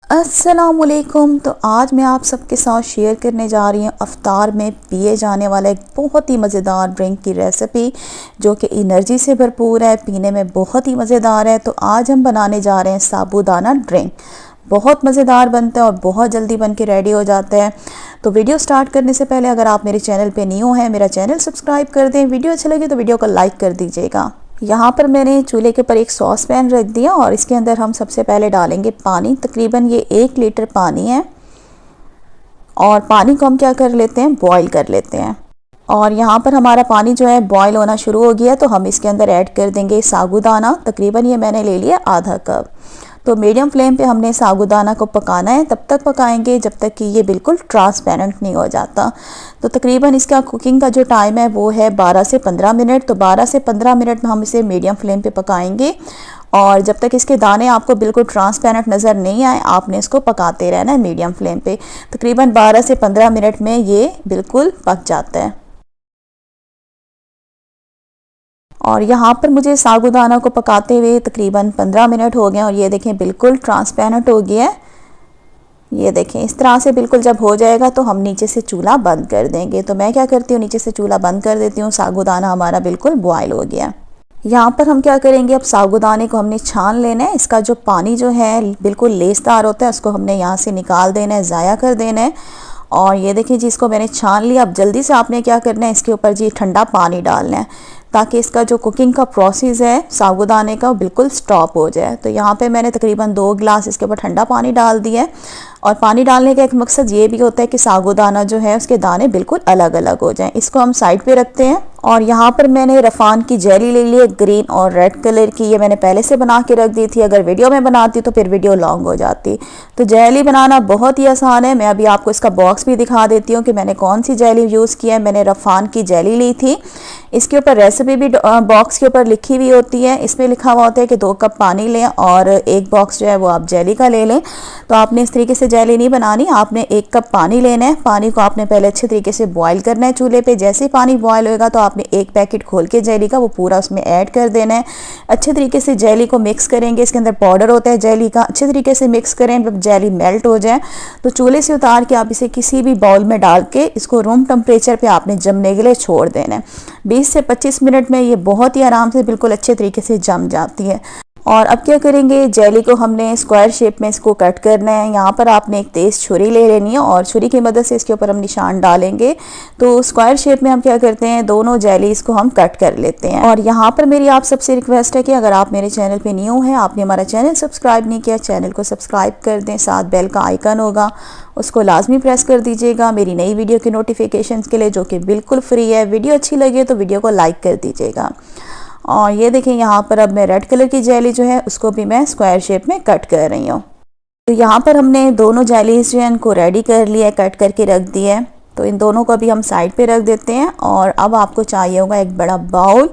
अस्सलामुअलैकुम। तो आज मैं आप सबके साथ शेयर करने जा रही हूँ अफ्तार में पिए जाने वाला एक बहुत ही मज़ेदार ड्रिंक की रेसिपी जो कि एनर्जी से भरपूर है, पीने में बहुत ही मज़ेदार है। तो आज हम बनाने जा रहे हैं साबूदाना ड्रिंक। बहुत मज़ेदार बनता है और बहुत जल्दी बन के रेडी हो जाता है। तो वीडियो स्टार्ट करने से पहले अगर आप मेरे चैनल पे न्यू हैं, मेरा चैनल सब्सक्राइब कर दें। वीडियो अच्छी लगे तो वीडियो को लाइक कर दीजिएगा। यहाँ पर मैंने चूल्हे के ऊपर एक सॉस पैन रख दिया और इसके अंदर हम सबसे पहले डालेंगे पानी। तकरीबन ये 1 लीटर पानी है और पानी को हम क्या कर लेते हैं, बॉईल कर लेते हैं। और यहाँ पर हमारा पानी जो है बॉईल होना शुरू हो गया तो हम इसके अंदर ऐड कर देंगे साबूदाना। तकरीबन ये मैंने ले लिया आधा कप। तो मीडियम फ्लेम पे हमने साबूदाना को पकाना है। तब तक पकाएंगे जब तक कि ये बिल्कुल ट्रांसपेरेंट नहीं हो जाता। तो तकरीबन इसका कुकिंग का जो टाइम है वो है 12 से 15 मिनट। तो 12 से 15 मिनट में हम इसे मीडियम फ्लेम पे पकाएंगे और जब तक इसके दाने आपको बिल्कुल ट्रांसपेरेंट नज़र नहीं आए आपने इसको पकाते रहना है मीडियम फ्लेम पे। तकरीबन 12 से 15 मिनट में ये बिल्कुल पक जाता है। और यहाँ पर मुझे साबूदाना को पकाते हुए तकरीबन 15 मिनट हो गए और ये देखें बिल्कुल ट्रांसपेरेंट हो गया है। ये देखें इस तरह से बिल्कुल जब हो जाएगा तो हम नीचे से चूल्हा बंद कर देंगे। तो मैं क्या करती हूँ, नीचे से चूल्हा बंद कर देती हूँ। साबूदाना हमारा बिल्कुल बॉयल हो गया। यहाँ पर हम क्या करेंगे, अब साबूदाने को हमने छान लेना है। इसका जो पानी जो है बिल्कुल लेसदार होता है उसको हमने यहाँ से निकाल देना है, ज़ाया कर देना है। और ये देखिए जी, इसको मैंने छान लिया। अब जल्दी से आपने क्या करना है, इसके ऊपर जी ठंडा पानी डालना है ताकि इसका जो कुकिंग का प्रोसेस है साबूदाने का बिल्कुल स्टॉप हो जाए। तो यहाँ पे मैंने तकरीबन 2 गिलास इसके ऊपर ठंडा पानी डाल दिया है। और पानी डालने का एक मकसद ये भी होता है कि साबूदाना जो है उसके दाने बिल्कुल अलग अलग हो जाएं। इसको हम साइड पे रखते हैं। और यहाँ पर मैंने रफ़ान की जेली ले ली है, ग्रीन और रेड कलर की। ये मैंने पहले से बना के रख दी थी। अगर वीडियो में बनाती तो फिर वीडियो लॉन्ग हो जाती। तो जेली बनाना बहुत ही आसान है। मैं अभी आपको इसका बॉक्स भी दिखा देती हूँ कि मैंने कौन सी जेली यूज़ की है। मैंने रफ़ान की जेली ली थी। इसके ऊपर रेसिपी भी बॉक्स के ऊपर लिखी हुई होती है। इसमें लिखा हुआ होता है कि 2 कप पानी लें और 1 बॉक्स जो है वो आप जेली का ले लें। तो आपने इस तरीके से जेली नहीं बनानी, आपने 1 कप पानी लेना है। पानी को आपने पहले अच्छे तरीके से बॉईल करना है चूल्हे पे। जैसे ही पानी बॉईल होएगा तो आपने 1 पैकेट खोल के जेली का वो पूरा उसमें ऐड कर देना है। अच्छे तरीके से जेली को मिक्स करेंगे। इसके अंदर पाउडर होता है जेली का। अच्छे तरीके से मिक्स करें। जब जेली मेल्ट हो जाए तो चूल्हे से उतार के आप इसे किसी भी बाउल में डाल के इसको रूम टेम्परेचर पे आपने जमने के लिए छोड़ देना है। 20 से 25 मिनट में ये बहुत ही आराम से बिल्कुल अच्छे तरीके से जम जाती है। और अब क्या करेंगे, जेली को हमने स्क्वायर शेप में इसको कट करना है। यहाँ पर आपने एक तेज़ छुरी ले लेनी है और छुरी की मदद से इसके ऊपर हम निशान डालेंगे। तो स्क्वायर शेप में हम क्या करते हैं, दोनों जेलीज़ को हम कट कर लेते हैं। और यहाँ पर मेरी आप सबसे रिक्वेस्ट है कि अगर आप मेरे चैनल पे न्यू हैं, आपने हमारा चैनल सब्सक्राइब नहीं किया, चैनल को सब्सक्राइब कर दें। साथ बेल का आइकन होगा उसको लाजमी प्रेस कर दीजिएगा मेरी नई वीडियो की नोटिफिकेशन के लिए, जो कि बिल्कुल फ्री है। वीडियो अच्छी लगे तो वीडियो को लाइक कर दीजिएगा। और ये देखें यहाँ पर अब मैं रेड कलर की जेली जो है उसको भी मैं स्क्वायर शेप में कट कर रही हूँ। तो यहाँ पर हमने दोनों जेलीज जो है इनको रेडी कर लिया है, कट करके रख दिया है। तो इन दोनों को भी हम साइड पे रख देते हैं। और अब आपको चाहिए होगा एक बड़ा बाउल।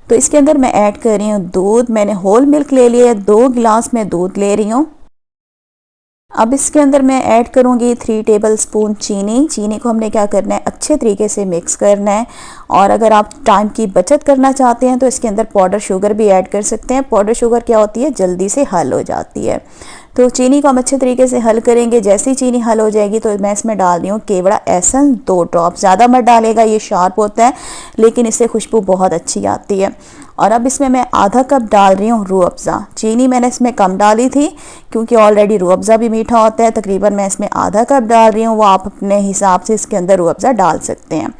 तो इसके अंदर मैं ऐड कर रही हूँ दूध। मैंने होल मिल्क ले लिया है, 2 गिलास में दूध ले रही हूँ। अब इसके अंदर मैं ऐड करूँगी 3 टेबलस्पून चीनी। चीनी को हमने क्या करना है, अच्छे तरीके से मिक्स करना है। और अगर आप टाइम की बचत करना चाहते हैं तो इसके अंदर पाउडर शुगर भी ऐड कर सकते हैं। पाउडर शुगर क्या होती है, जल्दी से हल हो जाती है। तो चीनी को हम अच्छे तरीके से हल करेंगे। जैसे ही चीनी हल हो जाएगी तो मैं इसमें डाल रही हूँ केवड़ा एसेंस 2 ड्रॉप। ज़्यादा मत डालेगा, ये शार्प होता है लेकिन इससे खुशबू बहुत अच्छी आती है। और अब इसमें मैं आधा कप डाल रही हूँ रूह अफ़ज़ा। चीनी मैंने इसमें कम डाली थी क्योंकि ऑलरेडी रूह अफ़ज़ा भी मीठा होता है। तकरीबन मैं इसमें आधा कप डाल रही हूँ, वो आप अपने हिसाब से इसके अंदर रूह अफ़ज़ा डाल सकते हैं।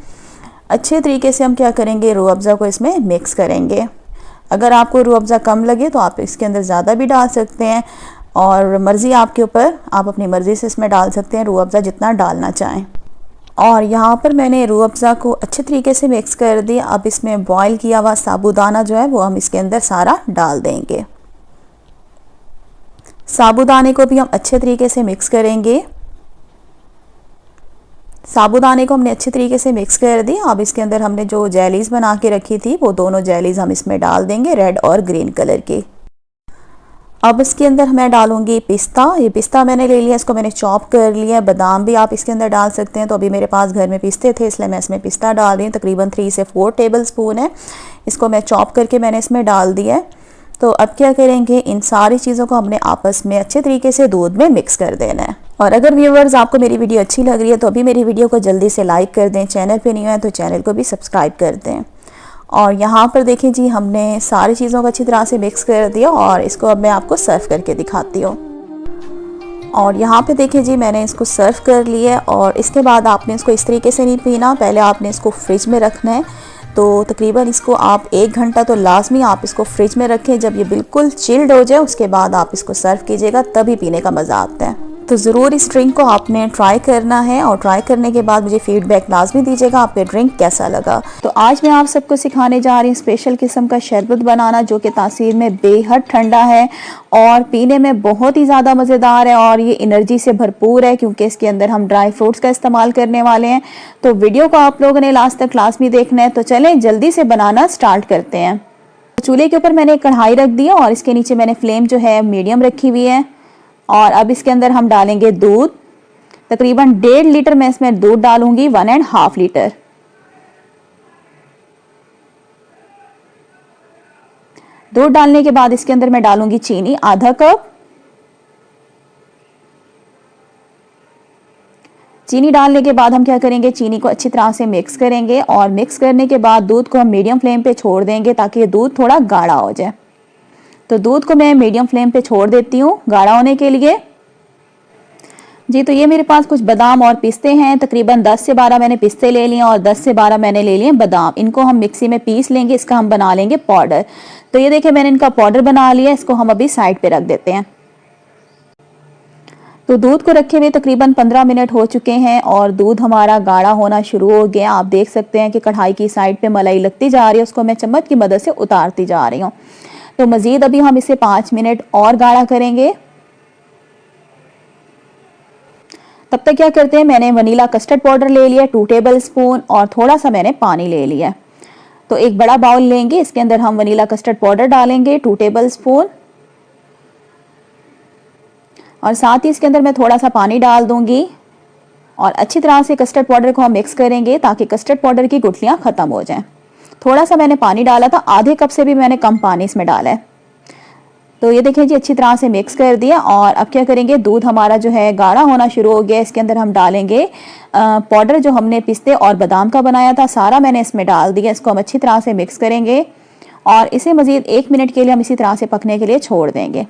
अच्छे तरीके से हम क्या करेंगे, रूह अफ़ज़ा को इसमें मिक्स करेंगे। अगर आपको रूह अफ़ज़ा कम लगे तो आप इसके अंदर ज़्यादा भी डाल सकते हैं और मर्ज़ी आपके ऊपर, आप अपनी मर्ज़ी से इसमें डाल सकते हैं रूह अफ़ज़ा जितना डालना चाहें। और यहाँ पर मैंने रूह अफ़ज़ा को अच्छे तरीके से मिक्स कर दिया। अब इसमें बॉईल किया हुआ साबूदाना जो है वो हम इसके अंदर सारा डाल देंगे। साबूदाने को भी हम अच्छे तरीके से मिक्स करेंगे। साबूदाने को हमने अच्छे तरीके से मिक्स कर दिया। अब इसके अंदर हमने जो जेलीज़ बना के रखी थी वो दोनों जेलीज़ हम इसमें डाल देंगे, रेड और ग्रीन कलर की। अब इसके अंदर मैं डालूंगी पिस्ता। ये पिस्ता मैंने ले लिया, इसको मैंने चॉप कर लिया। बादाम भी आप इसके अंदर डाल सकते हैं। तो अभी मेरे पास घर में पिस्ते थे इसलिए मैं इसमें पिस्ता डाल रही हूँ। तकरीबन 3 से 4 टेबलस्पून है। इसको मैं चॉप करके मैंने इसमें डाल दिया है। तो अब क्या करेंगे, इन सारी चीज़ों को हमने आपस में अच्छे तरीके से दूध में मिक्स कर देना है। और अगर व्यूवर्स आपको मेरी वीडियो अच्छी लग रही है तो अभी मेरी वीडियो को जल्दी से लाइक कर दें, चैनल पे नहीं है तो चैनल को भी सब्सक्राइब कर दें। और यहाँ पर देखें जी, हमने सारी चीज़ों को अच्छी तरह से मिक्स कर दिया और इसको अब मैं आपको सर्व करके दिखाती हूँ। और यहाँ पे देखें जी, मैंने इसको सर्व कर लिया है। और इसके बाद आपने इसको इस तरीके से नहीं पीना, पहले आपने इसको फ्रिज में रखना है। तो तकरीबन इसको आप 1 घंटा तो लाजमी आप इसको फ्रिज में रखें। जब ये बिल्कुल चिल्ड हो जाए उसके बाद आप इसको सर्व कीजिएगा, तभी पीने का मज़ा आता है। तो ज़रूर इस ड्रिंक को आपने ट्राई करना है और ट्राई करने के बाद मुझे फीडबैक लाजमी दीजिएगा आपके ड्रिंक कैसा लगा। तो आज मैं आप सबको सिखाने जा रही हूँ स्पेशल किस्म का शरबत बनाना, जो कि तासीर में बेहद ठंडा है और पीने में बहुत ही ज़्यादा मज़ेदार है और ये एनर्जी से भरपूर है, क्योंकि इसके अंदर हम ड्राई फ्रूट्स का इस्तेमाल करने वाले हैं। तो वीडियो को आप लोगों ने लास्ट तक लाजमी देखना है। तो चलें जल्दी से बनाना स्टार्ट करते हैं। चूल्हे के ऊपर मैंने एक कढ़ाई रख दी और इसके नीचे मैंने फ्लेम जो है मीडियम रखी हुई है। और अब इसके अंदर हम डालेंगे दूध। तकरीबन 1.5 लीटर मैं इसमें दूध डालूंगी, 1.5 लीटर। दूध डालने के बाद इसके अंदर मैं डालूंगी चीनी, आधा कप। चीनी डालने के बाद हम क्या करेंगे, चीनी को अच्छी तरह से मिक्स करेंगे और मिक्स करने के बाद दूध को हम मीडियम फ्लेम पे छोड़ देंगे ताकि दूध थोड़ा गाढ़ा हो जाए। तो दूध को मैं मीडियम फ्लेम पे छोड़ देती हूँ गाढ़ा होने के लिए जी। तो ये मेरे पास कुछ बादाम और पिस्ते हैं, तकरीबन 10 से 12 मैंने पिस्ते ले लिए और 10 से 12 मैंने ले लिए बादाम। इनको हम मिक्सी में पीस लेंगे, इसका हम बना लेंगे पाउडर। तो ये देखिए मैंने इनका पाउडर बना लिया, इसको हम अभी साइड पे रख देते हैं। तो दूध को रखे हुए तकरीबन 15 मिनट हो चुके हैं और दूध हमारा गाढ़ा होना शुरू हो गया। आप देख सकते हैं कि कढ़ाई की साइड पे मलाई लगती जा रही है, उसको मैं चम्मच की मदद से उतारती जा रही हूँ। तो मज़ीद अभी हम इसे 5 मिनट और गाढ़ा करेंगे। तब तक क्या करते हैं, मैंने वनीला कस्टर्ड पाउडर ले लिया 2 टेबल स्पून और थोड़ा सा मैंने पानी ले लिया। तो एक बड़ा बाउल लेंगे, इसके अंदर हम वनीला कस्टर्ड पाउडर डालेंगे 2 टेबल स्पून और साथ ही इसके अंदर मैं थोड़ा सा पानी डाल दूंगी और अच्छी तरह से कस्टर्ड पाउडर को हम मिक्स करेंगे ताकि कस्टर्ड पाउडर की गुठलियाँ ख़त्म हो जाएं। थोड़ा सा मैंने पानी डाला था, आधे कप से भी मैंने कम पानी इसमें डाला है। तो ये देखें जी, अच्छी तरह से मिक्स कर दिया। और अब क्या करेंगे, दूध हमारा जो है गाढ़ा होना शुरू हो गया। इसके अंदर हम डालेंगे पाउडर जो हमने पिस्ते और बादाम का बनाया था, सारा मैंने इसमें डाल दिया। इसको हम अच्छी तरह से मिक्स करेंगे और इसे मज़ीद 1 मिनट के लिए हम इसी तरह से पकने के लिए छोड़ देंगे।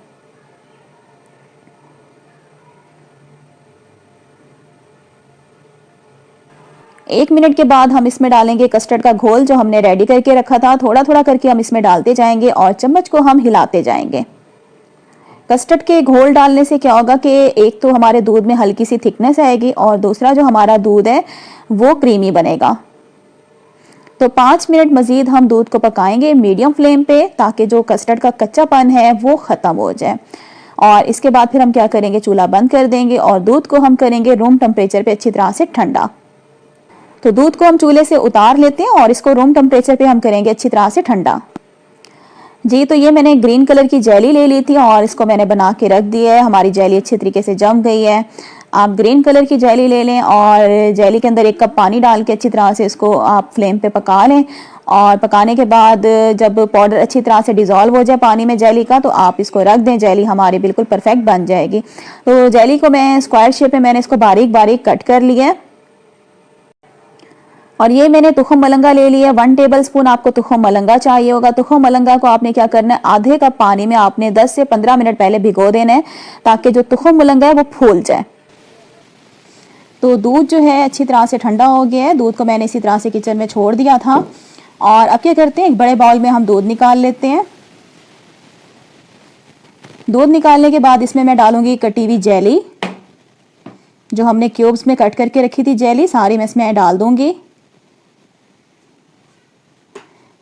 एक मिनट के बाद हम इसमें डालेंगे कस्टर्ड का घोल जो हमने रेडी करके रखा था। थोड़ा थोड़ा करके हम इसमें डालते जाएंगे और चम्मच को हम हिलाते जाएंगे। कस्टर्ड के घोल डालने से क्या होगा कि एक तो हमारे दूध में हल्की सी थिकनेस आएगी और दूसरा जो हमारा दूध है वो क्रीमी बनेगा। तो 5 मिनट मज़ीद हम दूध को पकाएंगे मीडियम फ्लेम पे ताकि जो कस्टर्ड का कच्चापन है वो ख़त्म हो जाए। और इसके बाद फिर हम क्या करेंगे, चूल्हा बंद कर देंगे और दूध को हम करेंगे रूम टेम्परेचर पे अच्छी तरह से ठंडा। तो दूध को हम चूल्हे से उतार लेते हैं और इसको रूम टेम्परेचर पे हम करेंगे अच्छी तरह से ठंडा जी। तो ये मैंने ग्रीन कलर की जेली ले ली थी और इसको मैंने बना के रख दिया है। हमारी जेली अच्छी तरीके से जम गई है। आप ग्रीन कलर की जेली ले लें और जेली के अंदर 1 कप पानी डाल के अच्छी तरह से इसको आप फ्लेम पे पका लें। और पकाने के बाद जब पाउडर अच्छी तरह से डिज़ोल्व हो जाए पानी में जेली का, तो आप इसको रख दें। जेली हमारी बिल्कुल परफेक्ट बन जाएगी। तो जेली को मैं स्क्वायर शेप में मैंने इसको बारीक बारीक कट कर लिया है। और ये मैंने तुखम मलंगा ले लिया 1 टेबल स्पून। आपको तुखम मलंगा चाहिए होगा। तुखम मलंगा को आपने क्या करना है, आधे कप पानी में आपने 10 से 15 मिनट पहले भिगो देना है ताकि जो तुखम मलंगा है वो फूल जाए। तो दूध जो है अच्छी तरह से ठंडा हो गया है। दूध को मैंने इसी तरह से किचन में छोड़ दिया था। और अब क्या करते हैं, एक बड़े बाउल में हम दूध निकाल लेते हैं। दूध निकालने के बाद इसमें मैं डालूंगी कटी हुई जेली, जो हमने क्यूब्स में कट करके रखी थी जेली, सारी मैं इसमें डाल दूंगी।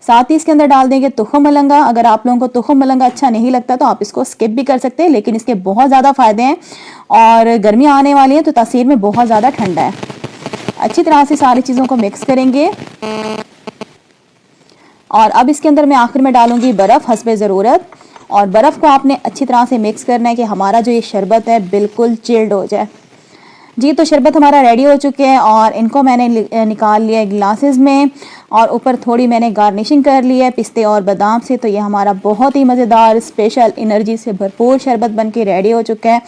साथ ही इसके अंदर डाल देंगे तुखम मलंगा। अगर आप लोगों को तुखम मलंगा अच्छा नहीं लगता तो आप इसको स्किप भी कर सकते हैं, लेकिन इसके बहुत ज़्यादा फ़ायदे हैं और गर्मियाँ आने वाली हैं तो तासीर में बहुत ज़्यादा ठंडा है। अच्छी तरह से सारी चीज़ों को मिक्स करेंगे। और अब इसके अंदर मैं आखिर में डालूंगी बर्फ़ हस्बे ज़रूरत। और बर्फ़ को आपने अच्छी तरह से मिक्स करना है कि हमारा जो ये शरबत है बिल्कुल चिल्ड हो जाए। जी तो शरबत हमारा रेडी हो चुके हैं और इनको मैंने निकाल लिया है ग्लासेस में और ऊपर थोड़ी मैंने गार्निशिंग कर ली है पिस्ते और बादाम से। तो ये हमारा बहुत ही मज़ेदार स्पेशल एनर्जी से भरपूर शरबत बन के रेडी हो चुका है।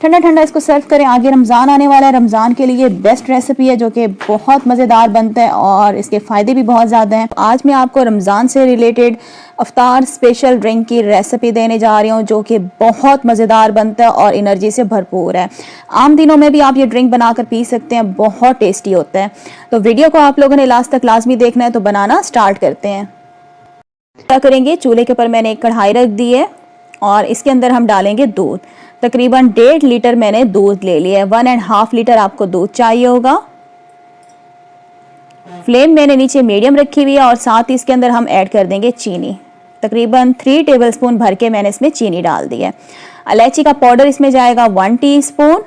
ठंडा ठंडा इसको सर्व करें। आगे रमज़ान आने वाला है, रमज़ान के लिए बेस्ट रेसिपी है जो कि बहुत मज़ेदार बनता है और इसके फ़ायदे भी बहुत ज़्यादा हैं। आज मैं आपको रमज़ान से रिलेटेड अफ्तार स्पेशल ड्रिंक की रेसिपी देने जा रही हूँ जो कि बहुत मज़ेदार बनता है और एनर्जी से भरपूर है। आम दिनों में भी आप ये ड्रिंक बनाकर पी सकते हैं, बहुत टेस्टी होता है। तो वीडियो को आप लोगों ने लास्ट तक लाजमी देखना है। तो बनाना स्टार्ट करते हैं। क्या करेंगे, चूल्हे के ऊपर मैंने एक कढ़ाई रख दी है और इसके अंदर हम डालेंगे दूध। तकरीबन 1.5 लीटर मैंने दूध ले लिया है। 1.5 लीटर आपको दूध चाहिए होगा। फ्लेम मैंने नीचे मीडियम रखी हुई है और साथ ही इसके अंदर हम ऐड कर देंगे चीनी। तकरीबन 3 टेबलस्पून भर के मैंने इसमें चीनी डाल दी है। इलायची का पाउडर इसमें जाएगा 1 टीस्पून।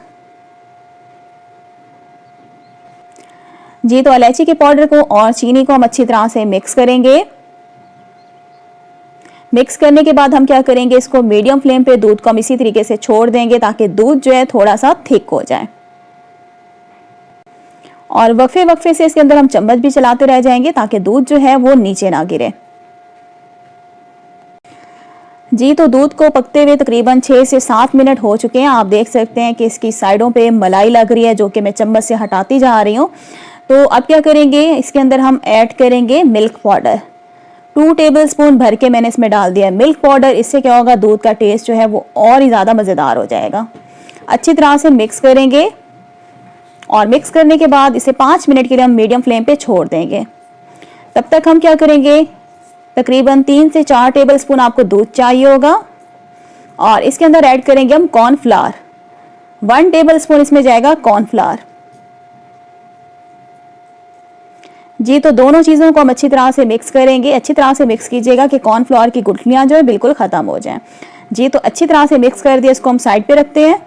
जी तो इलायची के पाउडर को और चीनी को हम अच्छी तरह से मिक्स करेंगे। मिक्स करने के बाद हम क्या करेंगे, इसको मीडियम फ्लेम पे दूध को हम इसी तरीके से छोड़ देंगे ताकि दूध जो है थोड़ा सा थिक हो जाए और वक्फे वक्फे से इसके अंदर हम चम्मच भी चलाते रह जाएंगे ताकि दूध जो है वो नीचे ना गिरे। जी तो दूध को पकते हुए तकरीबन 6 से 7 मिनट हो चुके हैं। आप देख सकते हैं कि इसकी साइडों पे मलाई लग रही है जो कि मैं चम्मच से हटाती जा रही हूँ। तो अब क्या करेंगे, इसके अंदर हम ऐड करेंगे मिल्क पाउडर। 2 टेबलस्पून भर के मैंने इसमें डाल दिया है मिल्क पाउडर। इससे क्या होगा, दूध का टेस्ट जो है वो और ही ज़्यादा मज़ेदार हो जाएगा। अच्छी तरह से मिक्स करेंगे और मिक्स करने के बाद इसे 5 मिनट के लिए हम मीडियम फ्लेम पे छोड़ देंगे। तब तक हम क्या करेंगे, तकरीबन 3 से 4 टेबलस्पून आपको दूध चाहिए होगा और इसके अंदर ऐड करेंगे हम कॉर्नफ्लावर। 1 टेबलस्पून इसमें जाएगा कॉर्नफ्लावर। जी तो दोनों चीज़ों को हम अच्छी तरह से मिक्स करेंगे। अच्छी तरह से मिक्स कीजिएगा कि कॉर्नफ्लावर की गुठलियाँ जो है बिल्कुल ख़त्म हो जाएं। जी तो अच्छी तरह से मिक्स कर दिया, इसको हम साइड पे रखते हैं।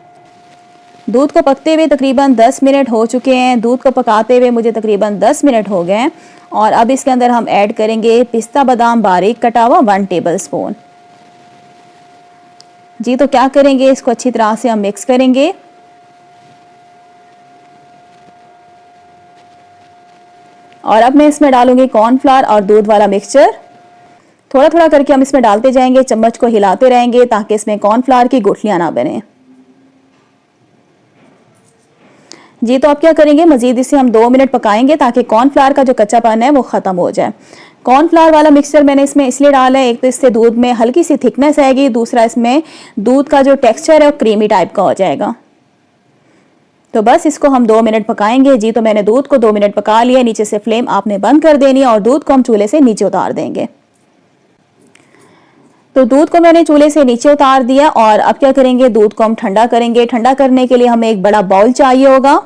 दूध को पकते हुए तकरीबन 10 मिनट हो चुके हैं। दूध को पकाते हुए मुझे तकरीबन 10 मिनट हो गए हैं और अब इसके अंदर हम ऐड करेंगे पिस्ता बादाम बारीक कटा हुआ 1 टेबलस्पून। जी तो क्या करेंगे, इसको अच्छी तरह से हम मिक्स करेंगे और अब मैं इसमें डालूंगी कॉर्नफ्लावर और दूध वाला मिक्सचर। थोड़ा थोड़ा करके हम इसमें डालते जाएंगे, चम्मच को हिलाते रहेंगे ताकि इसमें कॉर्नफ्लावर की गुठलियां ना बने। जी तो अब क्या करेंगे, मजीद इसे हम 2 मिनट पकाएंगे ताकि कॉर्नफ्लावर का जो कच्चापन है वो ख़त्म हो जाए। कॉर्नफ्लावर वाला मिक्सचर मैंने इसमें इसलिए डाला है, एक तो इससे दूध में हल्की सी थिकनेस आएगी, दूसरा इसमें दूध का जो टेक्स्चर है वो क्रीमी टाइप का हो जाएगा। तो बस इसको हम 2 मिनट पकाएंगे। जी तो मैंने दूध को 2 मिनट पका लिया। नीचे से फ्लेम आपने बंद कर देनी है और दूध को हम चूल्हे से नीचे उतार देंगे। तो दूध को मैंने चूल्हे से नीचे उतार दिया और अब क्या करेंगे, दूध को हम ठंडा करेंगे। ठंडा करने के लिए हमें एक बड़ा बाउल चाहिए होगा।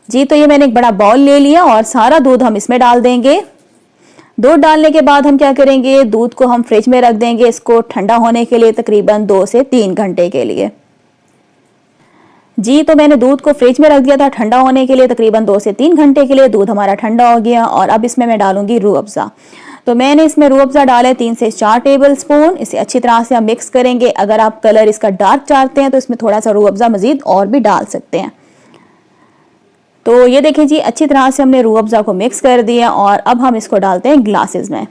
जी तो ये मैंने एक बड़ा बाउल ले लिया और सारा दूध हम इसमें डाल देंगे। दूध डालने के बाद हम क्या करेंगे, दूध को हम फ्रिज में रख देंगे इसको ठंडा होने के लिए तकरीबन 2 से 3 घंटे के लिए। जी तो मैंने दूध को फ्रिज में रख दिया था ठंडा होने के लिए तकरीबन 2 से 3 घंटे के लिए। दूध हमारा ठंडा हो गया और अब इसमें मैं डालूंगी रूह अफ़ज़ा। तो मैंने इसमें रूह अफ़ज़ा डाले 3 से 4 टेबलस्पून। इसे अच्छी तरह से हम मिक्स करेंगे। अगर आप कलर इसका डार्क चाहते हैं तो इसमें थोड़ा सा रूह अफ़ज़ा मजीद और भी डाल सकते हैं। तो ये देखिए जी, अच्छी तरह से हमने रूह अफ़ज़ा को मिक्स कर दिया और अब हम इसको डालते हैं ग्लासेस में।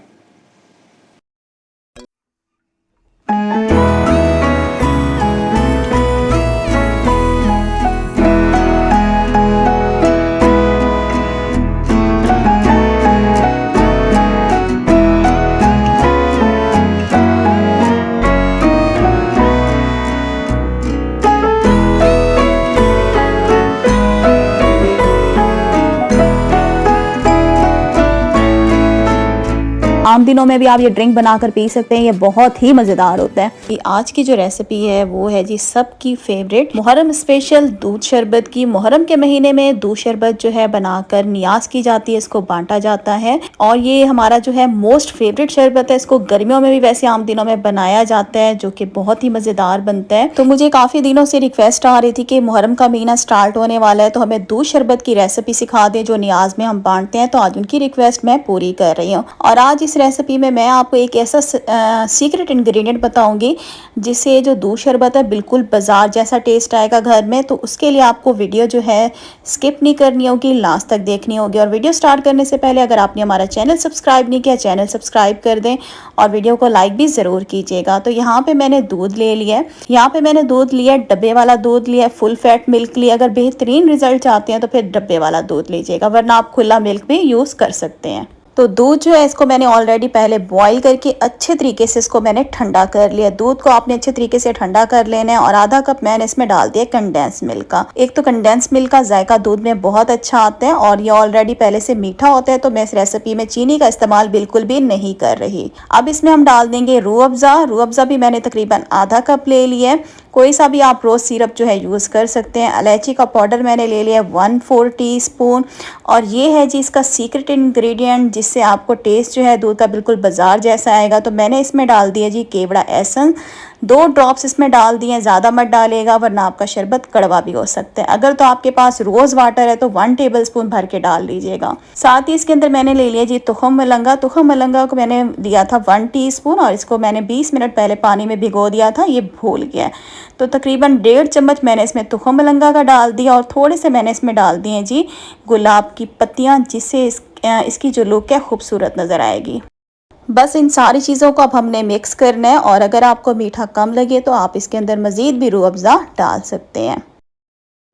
आम दिनों में भी आप ये ड्रिंक बनाकर पी सकते हैं, ये बहुत ही मज़ेदार होता है। आज की जो रेसिपी है वो है जी सबकी फेवरेट मुहर्रम स्पेशल दूध शरबत की। मुहर्रम के महीने में दूध शरबत जो है बनाकर नियाज की जाती है, इसको बांटा जाता है और ये हमारा जो है मोस्ट फेवरेट शरबत है। इसको गर्मियों में भी वैसे आम दिनों में बनाया जाता है जो कि बहुत ही मज़ेदार बनता है। तो मुझे काफ़ी दिनों से रिक्वेस्ट आ रही थी कि मुहर्रम का महीना स्टार्ट होने वाला है तो हमें दूध शरबत की रेसिपी सिखा दें जो नियाज में हम बांटते हैं। तो आज उनकी रिक्वेस्ट मैं पूरी कर रही हूँ और आज इस रेसिपी में मैं आपको एक ऐसा सीक्रेट इंग्रेडिएंट बताऊंगी जिससे जो दूध शरबत है बिल्कुल बाजार जैसा टेस्ट आएगा घर में। तो उसके लिए आपको वीडियो जो है स्किप नहीं करनी होगी, लास्ट तक देखनी होगी। और वीडियो स्टार्ट करने से पहले अगर आपने हमारा चैनल सब्सक्राइब नहीं किया, चैनल सब्सक्राइब कर दें और वीडियो को लाइक भी ज़रूर कीजिएगा। तो यहाँ पे मैंने दूध ले लिया है, यहाँ पे मैंने दूध लिया, डब्बे वाला दूध लिया, फुल फैट मिल्क लिया। अगर बेहतरीन रिजल्ट चाहते हैं तो फिर डब्बे वाला दूध लीजिएगा, वरना आप खुला मिल्क भी यूज़ कर सकते हैं। तो दूध जो है इसको मैंने ऑलरेडी पहले बॉईल करके अच्छे तरीके से इसको मैंने ठंडा कर लिया। दूध को आपने अच्छे तरीके से ठंडा कर लेना है। और आधा कप मैंने इसमें डाल दिया कंडेंस मिल्क का। एक तो कंडेंस मिल्क का जायका दूध में बहुत अच्छा आता है और ये ऑलरेडी पहले से मीठा होता है, तो मैं इस रेसिपी में चीनी का इस्तेमाल बिल्कुल भी नहीं कर रही। अब इसमें हम डाल देंगे रूह अफ़ज़ा। रूह अफ़ज़ा भी मैंने तकरीबन आधा कप ले लिया है। कोई सा भी आप रोज़ सिरप जो है यूज़ कर सकते हैं। इलायची का पाउडर मैंने ले लिया 1/4 टीस्पून। और ये है जी इसका सीक्रेट इंग्रेडिएंट जिससे आपको टेस्ट जो है दूध का बिल्कुल बाजार जैसा आएगा। तो मैंने इसमें डाल दिया जी केवड़ा एसेंस, 2 ड्रॉप्स इसमें डाल दिए। ज़्यादा मत डालेगा वरना आपका शरबत कड़वा भी हो सकता है। अगर तो आपके पास रोज़ वाटर है तो 1 टेबलस्पून भर के डाल लीजिएगा। साथ ही इसके अंदर मैंने ले लिया जी तुखम मलंगा। तुखम मलंगा को मैंने दिया था 1 टीस्पून और इसको मैंने 20 मिनट पहले पानी में भिगो दिया था, ये भूल गया। तो तकरीबन 1.5 चम्मच मैंने इसमें तुखम मलंगा का डाल दिया और थोड़े से मैंने इसमें डाल दिए जी गुलाब की पत्तियाँ, जिससे इसकी जो लुक है खूबसूरत नज़र आएगी। बस इन सारी चीज़ों को अब हमने मिक्स करना है। और अगर आपको मीठा कम लगे तो आप इसके अंदर मज़ीद भी रूह अफ़ज़ा डाल सकते हैं।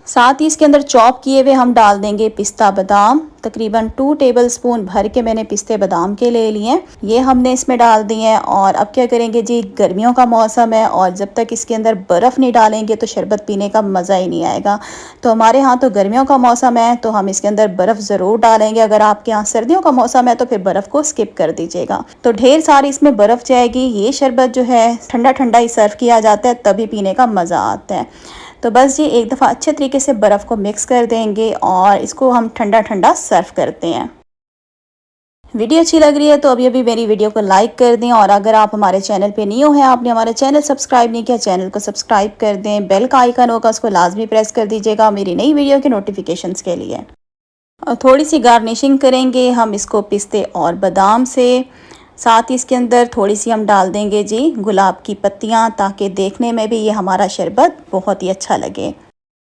साथ ही इसके अंदर चॉप किए हुए हम डाल देंगे पिस्ता बादाम। तकरीबन 2 टेबलस्पून भर के मैंने पिस्ते बादाम के ले लिए, ये हमने इसमें डाल दिए हैं। और अब क्या करेंगे जी, गर्मियों का मौसम है और जब तक इसके अंदर बर्फ़ नहीं डालेंगे तो शरबत पीने का मज़ा ही नहीं आएगा। तो हमारे यहाँ तो गर्मियों का मौसम है तो हम इसके अंदर बर्फ़ ज़रूर डालेंगे। अगर आपके यहाँ सर्दियों का मौसम है तो फिर बर्फ़ को स्किप कर दीजिएगा। तो ढेर सारी इसमें बर्फ़ जाएगी। ये शरबत जो है ठंडा ठंडा ही सर्व किया जाता है, तभी पीने का मज़ा आता है। तो बस जी एक दफ़ा अच्छे तरीके से बर्फ़ को मिक्स कर देंगे और इसको हम ठंडा ठंडा सर्व करते हैं। वीडियो अच्छी लग रही है तो अभी अभी मेरी वीडियो को लाइक कर दें। और अगर आप हमारे चैनल पे न्यू हैं, आपने हमारा चैनल सब्सक्राइब नहीं किया, चैनल को सब्सक्राइब कर दें। बेल का आइकन होगा उसको लाजमी प्रेस कर दीजिएगा मेरी नई वीडियो के नोटिफिकेशंस के लिए। और थोड़ी सी गार्निशिंग करेंगे हम इसको पिस्ते और बादाम से। साथ ही इसके अंदर थोड़ी सी हम डाल देंगे जी गुलाब की पत्तियाँ, ताकि देखने में भी ये हमारा शरबत बहुत ही अच्छा लगे।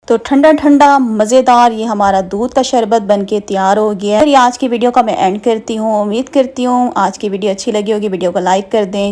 तो ठंडा ठंडा मज़ेदार ये हमारा दूध का शरबत बनके तैयार हो गया है। आज की वीडियो का मैं एंड करती हूँ। उम्मीद करती हूँ आज की वीडियो अच्छी लगी होगी। वीडियो को लाइक कर दें।